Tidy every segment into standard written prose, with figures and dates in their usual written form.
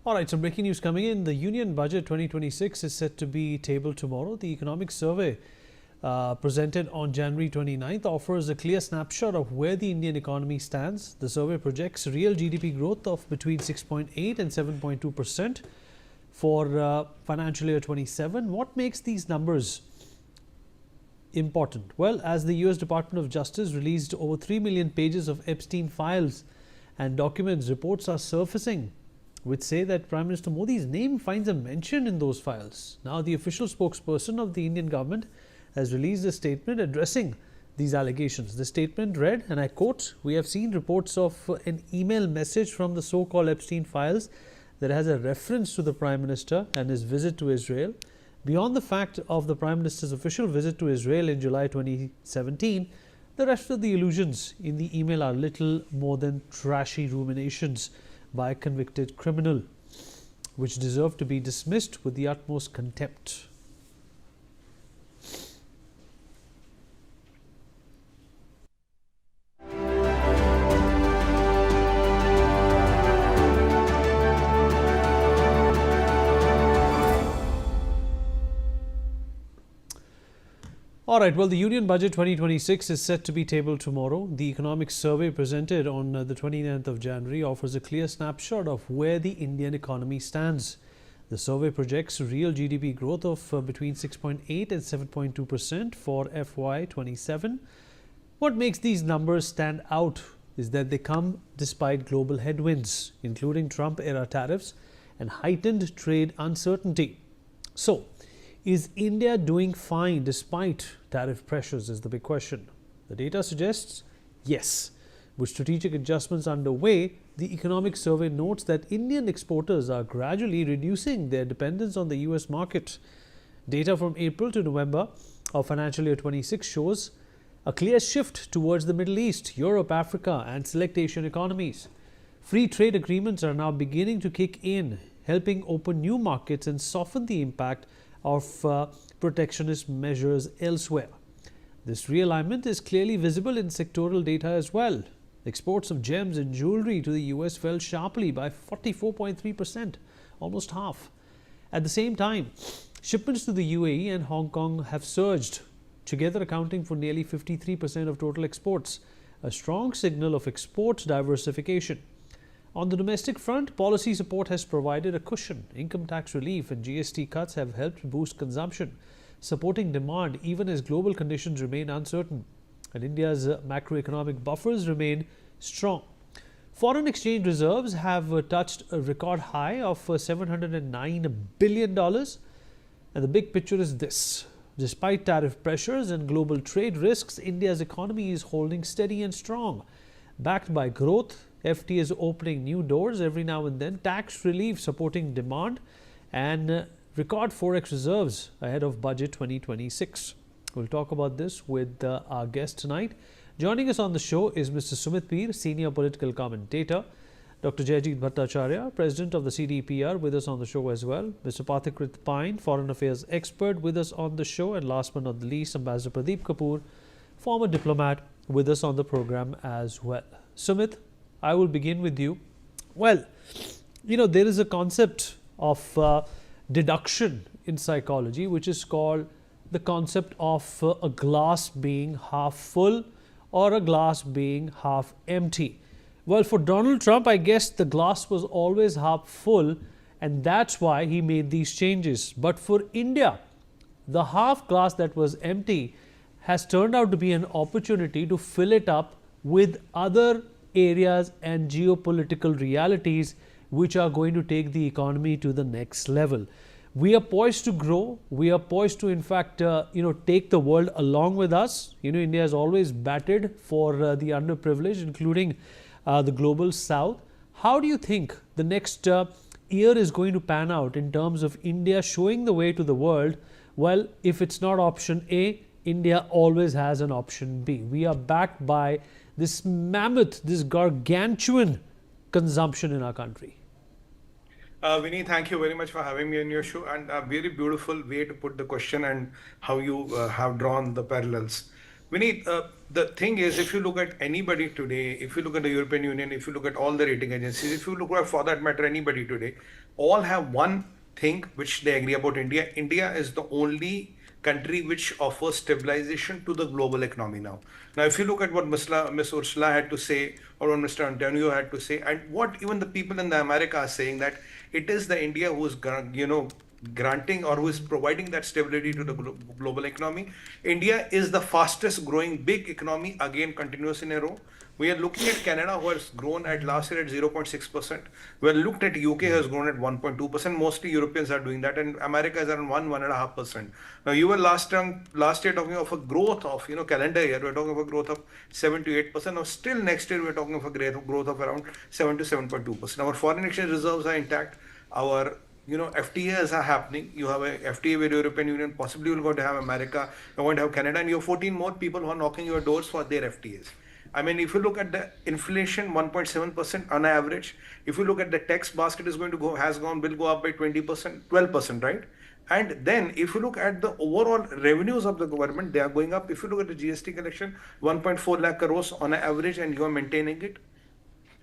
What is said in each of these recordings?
All right, so breaking news coming in. The Union Budget 2026 is set to be tabled tomorrow. The economic survey presented on January 29th offers a clear snapshot of where the Indian economy stands. The survey projects real GDP growth of between 6.8 and 7.2% for financial year 27. What makes these numbers important? Well, as the US Department of Justice released over 3 million pages of Epstein files and documents, reports are surfacing which say that Prime Minister Modi's name finds a mention in those files. Now, the official spokesperson of the Indian government has released a statement addressing these allegations. The statement read, and I quote, "We have seen reports of an email message from the so-called Epstein files that has a reference to the Prime Minister and his visit to Israel. Beyond the fact of the Prime Minister's official visit to Israel in July 2017, the rest of the allusions in the email are little more than trashy ruminations by a convicted criminal, which deserve to be dismissed with the utmost contempt." All right, well, the Union Budget 2026 is set to be tabled tomorrow. The economic survey presented on the 29th of January offers a clear snapshot of where the Indian economy stands. The survey projects real GDP growth of between 6.8 and 7.2% for FY27. What makes these numbers stand out is that they come despite global headwinds, including Trump-era tariffs and heightened trade uncertainty. So, is India doing fine despite tariff pressures is the big question. The data suggests yes. With strategic adjustments underway, the economic survey notes that Indian exporters are gradually reducing their dependence on the US market. Data from April to November of financial year 26 shows a clear shift towards the Middle East, Europe, Africa and select Asian economies. Free trade agreements are now beginning to kick in, helping open new markets and soften the impact of protectionist measures elsewhere. This realignment is clearly visible in sectoral data as well. Exports of gems and jewelry to the US fell sharply by 44.3%, almost half. At the same time, shipments to the UAE and Hong Kong have surged, together accounting for nearly 53% of total exports, a strong signal of export diversification. On the domestic front, policy support has provided a cushion. Income tax relief and GST cuts have helped boost consumption, supporting demand even as global conditions remain uncertain. And India's macroeconomic buffers remain strong. Foreign exchange reserves have touched a record high of $709 billion. And the big picture is this. Despite tariff pressures and global trade risks, India's economy is holding steady and strong. Backed by growth, FTA is opening new doors every now and then, tax relief supporting demand, and record forex reserves ahead of budget 2026. We'll talk about this with our guest tonight. Joining us on the show is Mr. Sumit Peer, senior political commentator, Dr. Jayajit Bhattacharya, president of the CDPR, with us on the show as well, Mr. Pathikrit Pine, foreign affairs expert, with us on the show, and last but not the least, Ambassador Pradeep Kapoor, former diplomat, with us on the program as well. Sumit, I will begin with you. Well, there is a concept of deduction in psychology, which is called the concept of a glass being half full or a glass being half empty. Well, for Donald Trump, I guess the glass was always half full, and that's why he made these changes. But for India, the half glass that was empty has turned out to be an opportunity to fill it up with other areas and geopolitical realities which are going to take the economy to the next level. We are poised to grow. We are poised to, in fact, take the world along with us. India has always batted for the underprivileged, including the global south. How do you think the next year is going to pan out in terms of India showing the way to the world? Well, if it's not option A, India always has an option B. We are backed by this mammoth, this gargantuan consumption in our country. Vinny, thank you very much for having me on your show, and a very beautiful way to put the question and how you have drawn the parallels. Vineet, the thing is, if you look at anybody today, if you look at the European Union, if you look at all the rating agencies, if you look at, for that matter, anybody today, all have one thing which they agree about India. India is the only country which offers stabilization to the global economy now. Now, if you look at what Miss Ursula had to say, or what Mr. Antonio had to say, and what even the people in the America are saying, that it is the India who is, granting or who is providing that stability to the global economy. India is the fastest growing big economy, again continuous in a row. We are looking at Canada, who has grown at last year at 0.6%. We are looked at UK has grown at 1.2%. Mostly Europeans are doing that, and America is around 1.5%. Now you were last year talking of a growth of, calendar year, we're talking of a growth of 7 to 8%. Now still next year we're talking of a growth of around 7 to 7.2%. Our foreign exchange reserves are intact. Our FTAs are happening. You have a FTA with European Union, possibly you're going to have America, you're going to have Canada, and you have 14 more people who are knocking your doors for their FTAs. I mean, if you look at the inflation, 1.7% on average. If you look at the tax basket is going to go, will go up by 20%, 12%, right? And then if you look at the overall revenues of the government, they are going up. If you look at the GST collection, 1.4 lakh crores on average, and you are maintaining it.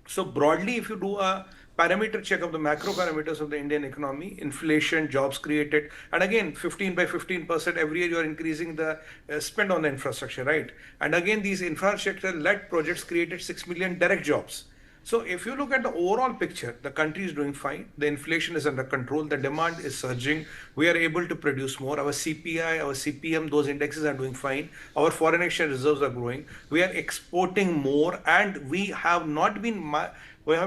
So broadly, if you do a parameter check of the macro parameters of the Indian economy, inflation, jobs created, and again, 15 by 15% every year you are increasing the spend on the infrastructure, right? And again, these infrastructure-led projects created 6 million direct jobs. So if you look at the overall picture, the country is doing fine. The inflation is under control. The demand is surging. We are able to produce more. Our CPI, our CPM, those indexes are doing fine. Our foreign exchange reserves are growing. We are exporting more, and we have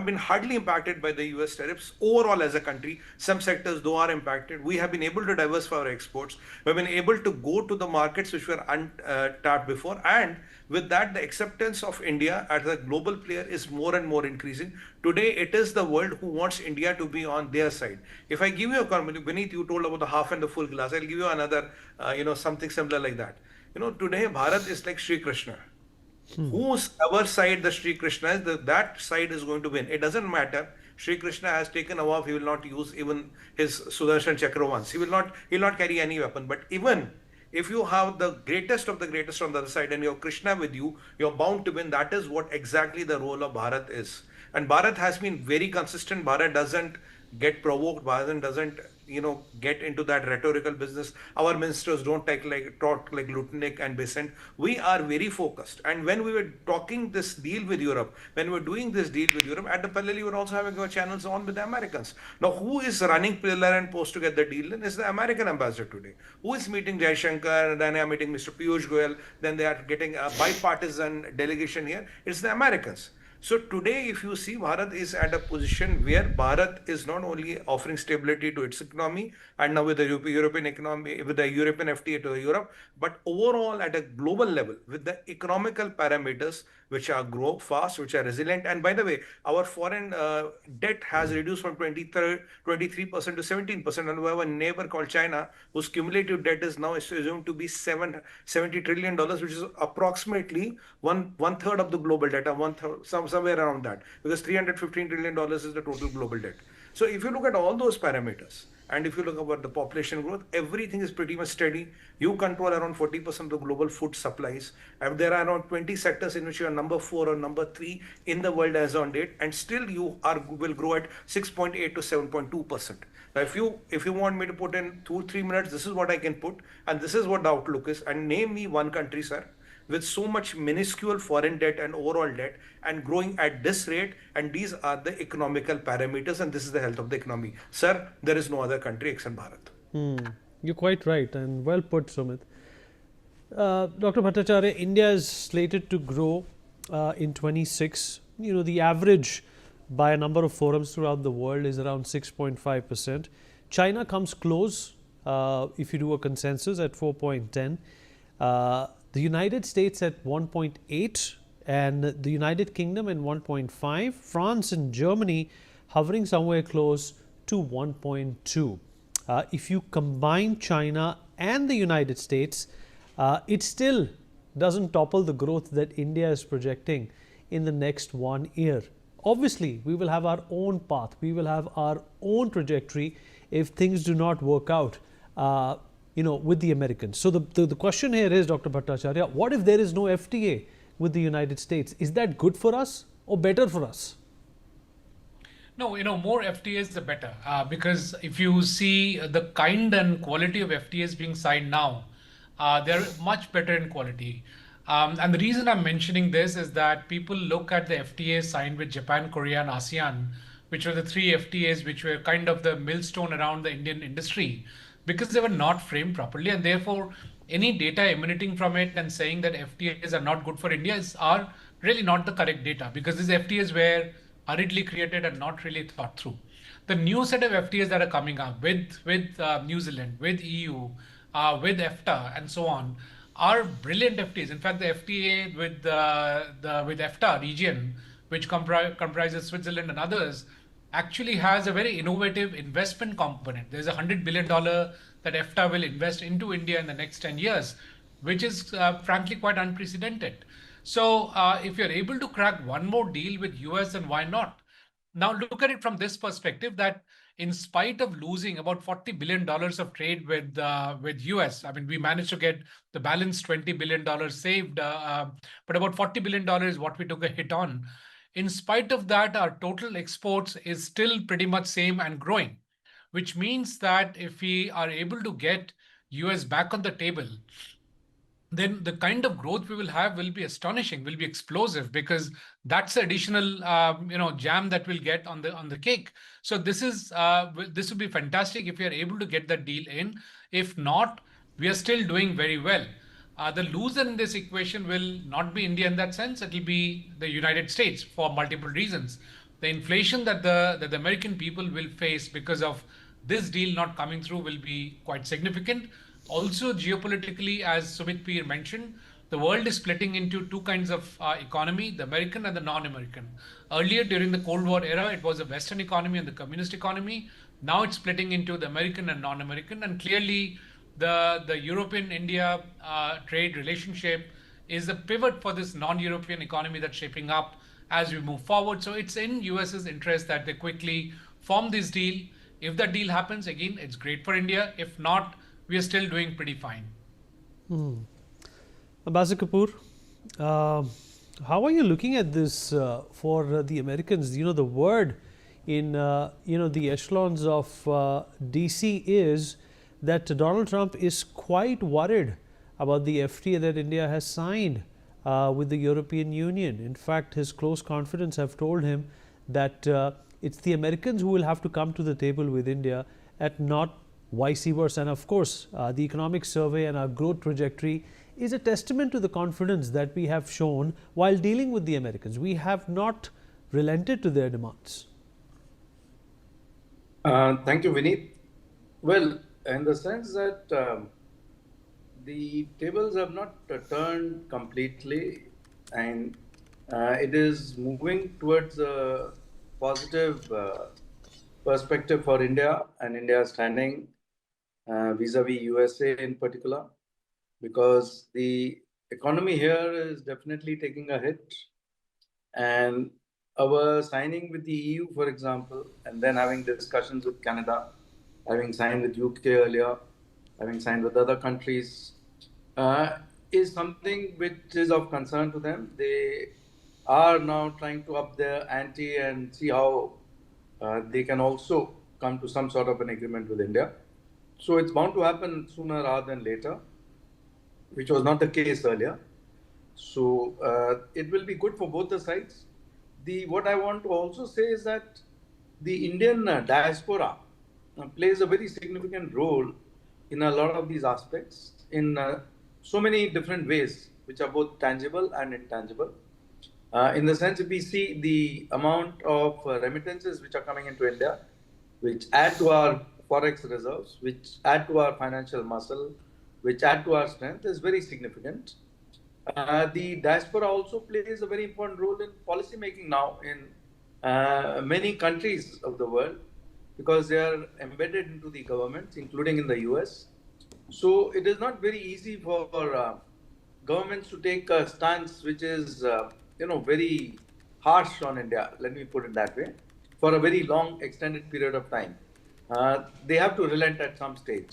been hardly impacted by the US tariffs overall as a country. Some sectors, though, are impacted. We have been able to diversify our exports. We have been able to go to the markets which were untapped before. And with that, the acceptance of India as a global player is more and more increasing. Today, it is the world who wants India to be on their side. If I give you a comment, Vineet, you told about the half and the full glass. I'll give you another, something similar like that. Today, Bharat is like Sri Krishna. Whose our side the Sri Krishna is, that side is going to win. It doesn't matter. Sri Krishna has taken a vow, he will not use even his Sudarshan Chakra once. He'll not carry any weapon. But even if you have the greatest of the greatest on the other side and you have Krishna with you, you're bound to win. That is what exactly the role of Bharat is. And Bharat has been very consistent. Bharat doesn't get provoked. Bharat doesn't get into that rhetorical business. Our ministers don't talk like Lutnik and Besant. We are very focused. And when we were talking this deal with Europe, when we were doing this deal with Europe, at the parallel, we were also having our channels on with the Americans. Now, who is running pillar and post to get the deal in is the American ambassador today. Who is meeting Jai Shankar, then they are meeting Mr. Piyush Goyal, then they are getting a bipartisan delegation here. It's the Americans. So today, if you see, Bharat is at a position where Bharat is not only offering stability to its economy, and now with the European economy, with the European FTA to Europe, but overall at a global level with the economical parameters which are grow fast, which are resilient. And by the way, our foreign debt has reduced from 23% to 17%. And we have a neighbor called China, whose cumulative debt is now assumed to be $70 trillion, which is approximately one third of the global debt, somewhere around that, because $315 trillion is the total global debt. So if you look at all those parameters, and if you look about the population growth, everything is pretty much steady. You control around 40% of the global food supplies. And there are around 20 sectors in which you are number 4 or number 3 in the world as on date, and still you will grow at 6.8 to 7.2%. Now, if you want me to put in 2-3 minutes, this is what I can put, and this is what the outlook is. And name me one country, sir, with so much minuscule foreign debt and overall debt and growing at this rate, and these are the economical parameters, and this is the health of the economy. Sir, there is no other country except Bharat. You're quite right, and well put, Sumit. Dr. Bhattacharya, India is slated to grow in 26. The average by a number of forums throughout the world is around 6.5%. China comes close if you do a consensus at 4.10. The United States at 1.8, and the United Kingdom at 1.5. France and Germany hovering somewhere close to 1.2. If you combine China and the United States, it still doesn't topple the growth that India is projecting in the next 1 year. Obviously, we will have our own path. We will have our own trajectory if things do not work out. with the Americans. So the question here is, Dr. Bhattacharya, what if there is no FTA with the United States? Is that good for us or better for us? No, more FTAs the better. Because if you see the kind and quality of FTAs being signed now, they're much better in quality. And the reason I'm mentioning this is that people look at the FTAs signed with Japan, Korea, and ASEAN, which were the three FTAs which were kind of the millstone around the Indian industry, because they were not framed properly, and therefore any data emanating from it and saying that FTAs are not good for India are really not the correct data, because these FTAs were hurriedly created and not really thought through. The new set of FTAs that are coming up with New Zealand, with EU, with EFTA, and so on, are brilliant FTAs. In fact, the FTA with EFTA region, which comprises Switzerland and others, actually has a very innovative investment component. There's $100 billion that EFTA will invest into India in the next 10 years, which is frankly quite unprecedented. So if you're able to crack one more deal with US, then why not? Now look at it from this perspective, that in spite of losing about $40 billion of trade with US, I mean, we managed to get the balance $20 billion saved, but about $40 billion is what we took a hit on. In spite of that, our total exports is still pretty much same and growing, which means that if we are able to get US back on the table, then the kind of growth we will have will be astonishing, will be explosive, because that's the additional jam that we'll get on the cake. So this would be fantastic if we are able to get that deal in. If not, we are still doing very well. The loser in this equation will not be India in that sense. It will be the United States for multiple reasons. The inflation that the American people will face because of this deal not coming through will be quite significant. Also, geopolitically, as Sumit Peer mentioned, the world is splitting into two kinds of economy, the American and the non-American. Earlier, during the Cold War era, it was a Western economy and the communist economy. Now it's splitting into the American and non-American. And clearly, the European-India trade relationship is the pivot for this non-European economy that's shaping up as we move forward. So it's in US's interest that they quickly form this deal. If that deal happens, again, it's great for India. If not, we are still doing pretty fine. Ambassador Kapoor, how are you looking at this for the Americans? The word in the echelons of DC is that Donald Trump is quite worried about the FTA that India has signed with the European Union. In fact, his close confidants have told him that it's the Americans who will have to come to the table with India, and not vice versa. And of course, the economic survey and our growth trajectory is a testament to the confidence that we have shown while dealing with the Americans. We have not relented to their demands. Thank you, Vineet. Well, in the sense that the tables have not turned completely, and it is moving towards a positive perspective for India and India's standing vis-a-vis USA in particular, because the economy here is definitely taking a hit. And our signing with the EU, for example, and then having discussions with Canada, having signed with UK earlier, having signed with other countries, is something which is of concern to them. They are now trying to up their ante and see how they can also come to some sort of an agreement with India. So it's bound to happen sooner rather than later, which was not the case earlier. So it will be good for both the sides. What I want to also say is that the Indian diaspora plays a very significant role in a lot of these aspects in so many different ways, which are both tangible and intangible. In the sense, if we see the amount of remittances which are coming into India, which add to our forex reserves, which add to our financial muscle, which add to our strength, is very significant. The diaspora also plays a very important role in policy making now in many countries of the world, because they are embedded into the governments, including in the US. So it is not very easy for governments to take a stance which is very harsh on India, let me put it that way, for a very long extended period of time. They have to relent at some stage.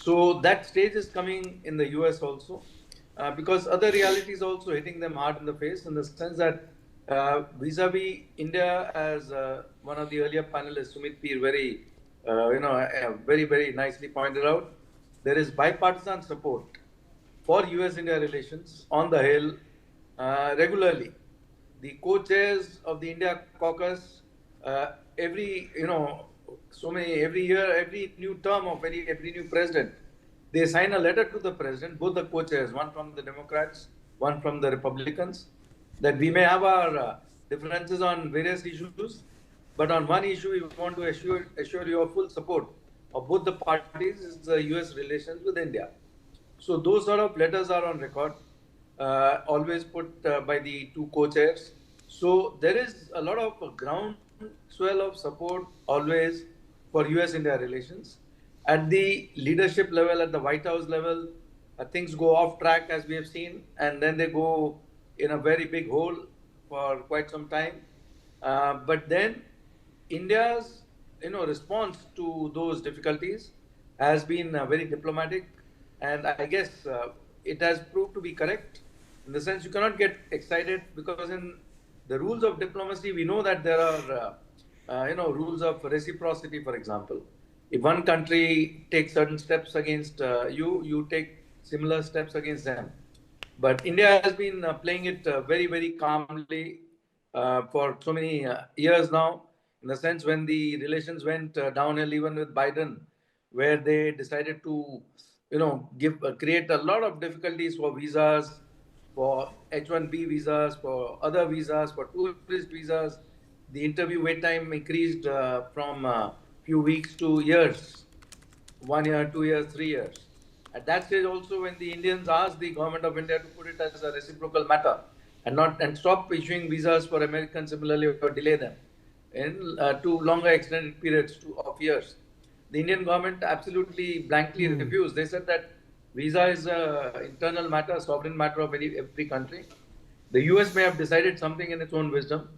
So that stage is coming in the US also, because other realities also hitting them hard in the face, in the sense that vis-a-vis India, as one of the earlier panelists, Sumit Peer, very nicely pointed out, there is bipartisan support for US-India relations on the Hill regularly. The co-chairs of the India caucus, every so many every year, every new term of every new president, they sign a letter to the president, both the co-chairs, one from the Democrats, one from the Republicans, that we may have our differences on various issues, but on one issue we want to assure you of full support of both the parties, is the US relations with India. So those sort of letters are on record, always put by the two co-chairs. So there is a lot of groundswell of support always for US-India relations. At the leadership level, at the White House level, things go off track, as we have seen, and then they go in a very big hole for quite some time. But then India's response to those difficulties has been very diplomatic, and I guess it has proved to be correct, in the sense you cannot get excited, because in the rules of diplomacy we know that there are rules of reciprocity. For example, if one country takes certain steps against you, you take similar steps against them. But India has been playing it very calmly for so many years now, in the sense when the relations went downhill, even with Biden, where they decided to, create a lot of difficulties for visas, for H-1B visas, for other visas, for tourist visas. The interview wait time increased from a few weeks to years, 1 year, 2 years, 3 years. At that stage also, when the Indians asked the government of India to put it as a reciprocal matter and stop issuing visas for Americans similarly, or delay them in to longer extended periods of years, the Indian government absolutely blankly refused. They said that visa is an internal matter, sovereign matter of every country. The US may have decided something in its own wisdom.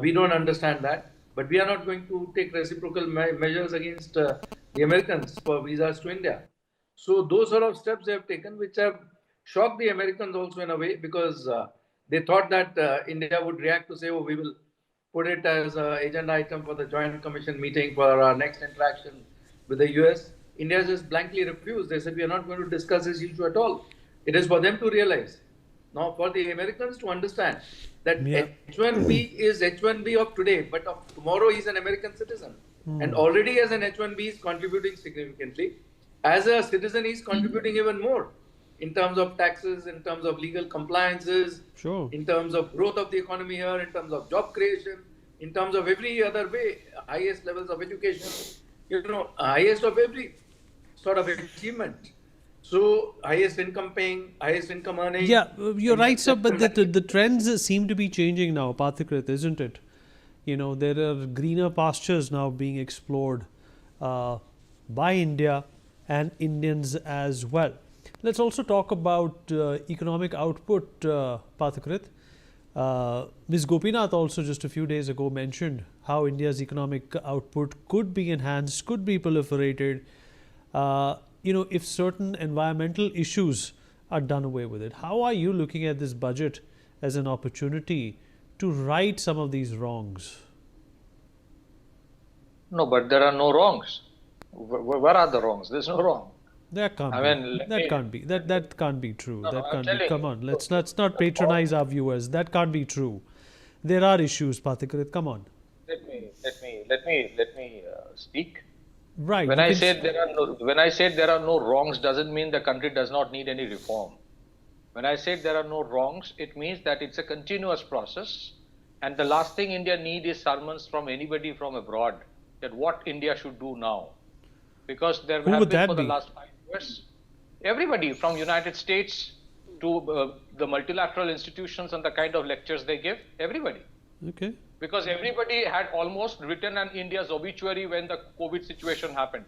We don't understand that, but we are not going to take reciprocal measures against the Americans for visas to India. So those sort of steps they have taken, which have shocked the Americans also in a way, because they thought that India would react to say, oh, we will put it as an agenda item for the Joint Commission meeting for our next interaction with the US. India just blankly refused. They said, we are not going to discuss this issue at all. It is for them to realize. Now, for the Americans to understand that H-1B is H-1B of today, but of tomorrow he's an American citizen. And already as an H-1B is contributing significantly. As a citizen, he's contributing even more in terms of taxes, in terms of legal compliances, in terms of growth of the economy here, in terms of job creation, in terms of every other way, highest levels of education, highest of every sort of achievement. So highest income paying, highest income earning. Yeah, you're right, sir, but the trends seem to be changing now, Pathakrit, isn't it? There are greener pastures now being explored by India and Indians as well. Let's also talk about economic output, Pathakrit. Ms. Gopinath also just a few days ago mentioned how India's economic output could be enhanced, could be proliferated, if certain environmental issues are done away with it. How are you looking at this budget as an opportunity to right some of these wrongs? No, but there are no wrongs. Where are the wrongs? There's no wrong. That can't be. That can't be true. No, that I'm can't be. telling Come you. on, let's not patronize our viewers. That can't be true. There are issues, Pathakrit. Come on. Let me speak. Right. When I said there are no wrongs, doesn't mean the country does not need any reform. When I said there are no wrongs, it means that it's a continuous process, and the last thing India needs is sermons from anybody from abroad that what India should do now, because there have been for the last 5 years, everybody from United States to the multilateral institutions and the kind of lectures they give, everybody. Okay. Because everybody had almost written an India's obituary when the COVID situation happened.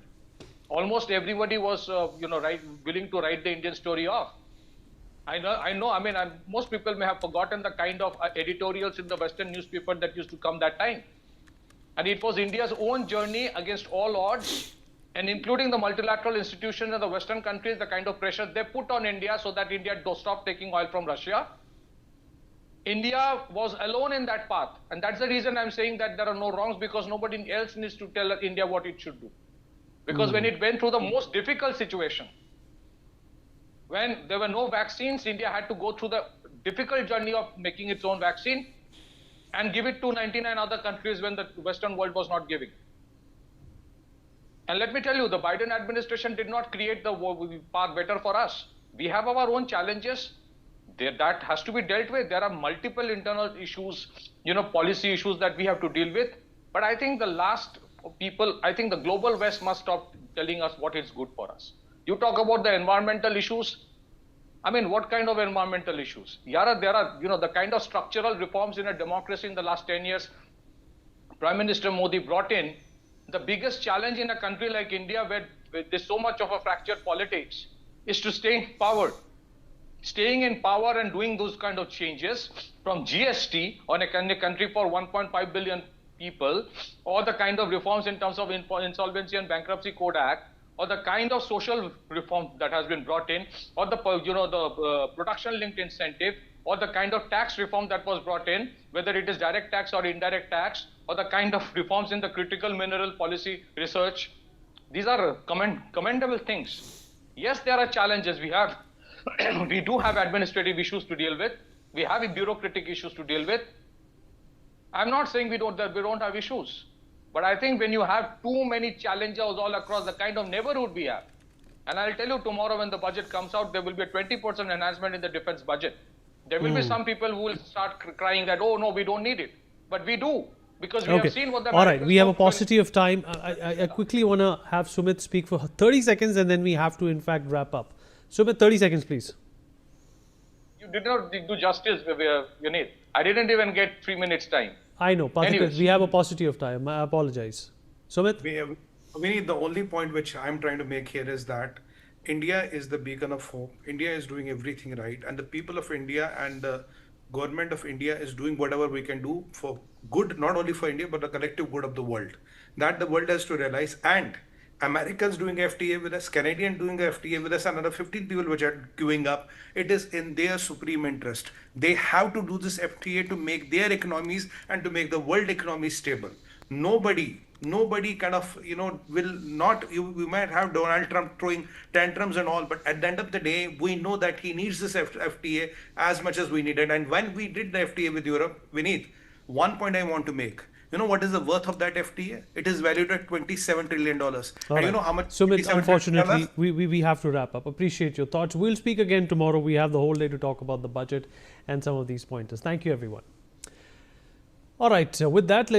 Almost everybody was, willing to write the Indian story off. I know. I mean, most people may have forgotten the kind of editorials in the Western newspaper that used to come that time. And it was India's own journey against all odds and including the multilateral institutions and the Western countries, the kind of pressure they put on India so that India don't stop taking oil from Russia. India was alone in that path. And that's the reason I'm saying that there are no wrongs, because nobody else needs to tell India what it should do. Because when it went through the most difficult situation, when there were no vaccines, India had to go through the difficult journey of making its own vaccine and give it to 99 other countries when the Western world was not giving. And let me tell you, the Biden administration did not create the path better for us. We have our own challenges that has to be dealt with. There are multiple internal issues, policy issues that we have to deal with. But I think I think the global West must stop telling us what is good for us. You talk about the environmental issues. I mean, what kind of environmental issues? There are, the kind of structural reforms in a democracy in the last 10 years Prime Minister Modi brought in. The biggest challenge in a country like India, where there's so much of a fractured politics, is to stay in power. Staying in power and doing those kind of changes, from GST on a country for 1.5 billion people, or the kind of reforms in terms of Insolvency and Bankruptcy Code Act, or the kind of social reform that has been brought in, or the production-linked incentive, or the kind of tax reform that was brought in, whether it is direct tax or indirect tax, or the kind of reforms in the critical mineral policy research. These are commendable things. Yes, there are challenges. We do have administrative issues to deal with. We have bureaucratic issues to deal with. I'm not saying we don't have issues. But I think when you have too many challenges all across, the kind of neighborhood we have, and I'll tell you tomorrow when the budget comes out, there will be a 20% enhancement in the defense budget. There will be some people who will start crying that, oh no, we don't need it. But we do, because we have seen what the... All right, we have a paucity of time. I quickly want to have Sumit speak for 30 seconds and then we have to in fact wrap up. Sumit, 30 seconds please. You did not do justice, Vineet. I didn't even get 3 minutes time. I know, we have a paucity of time. I apologize. Sumit? Vineet, the only point which I'm trying to make here is that India is the beacon of hope. India is doing everything right, and the people of India and the government of India is doing whatever we can do for good, not only for India, but the collective good of the world. That the world has to realize, and Americans doing FTA with us, Canadians doing FTA with us, another 15 people which are queuing up. It is in their supreme interest. They have to do this FTA to make their economies and to make the world economy stable. Nobody kind of, will not, we might have Donald Trump throwing tantrums and all, but at the end of the day, we know that he needs this FTA as much as we need it. And when we did the FTA with Europe, Vineet, one point I want to make. You know what is the worth of that FTA? It is valued at $27 trillion. And you know how much? Sumit, unfortunately, we have to wrap up. Appreciate your thoughts. We'll speak again tomorrow. We have the whole day to talk about the budget and some of these pointers. Thank you, everyone. All right. With that, let's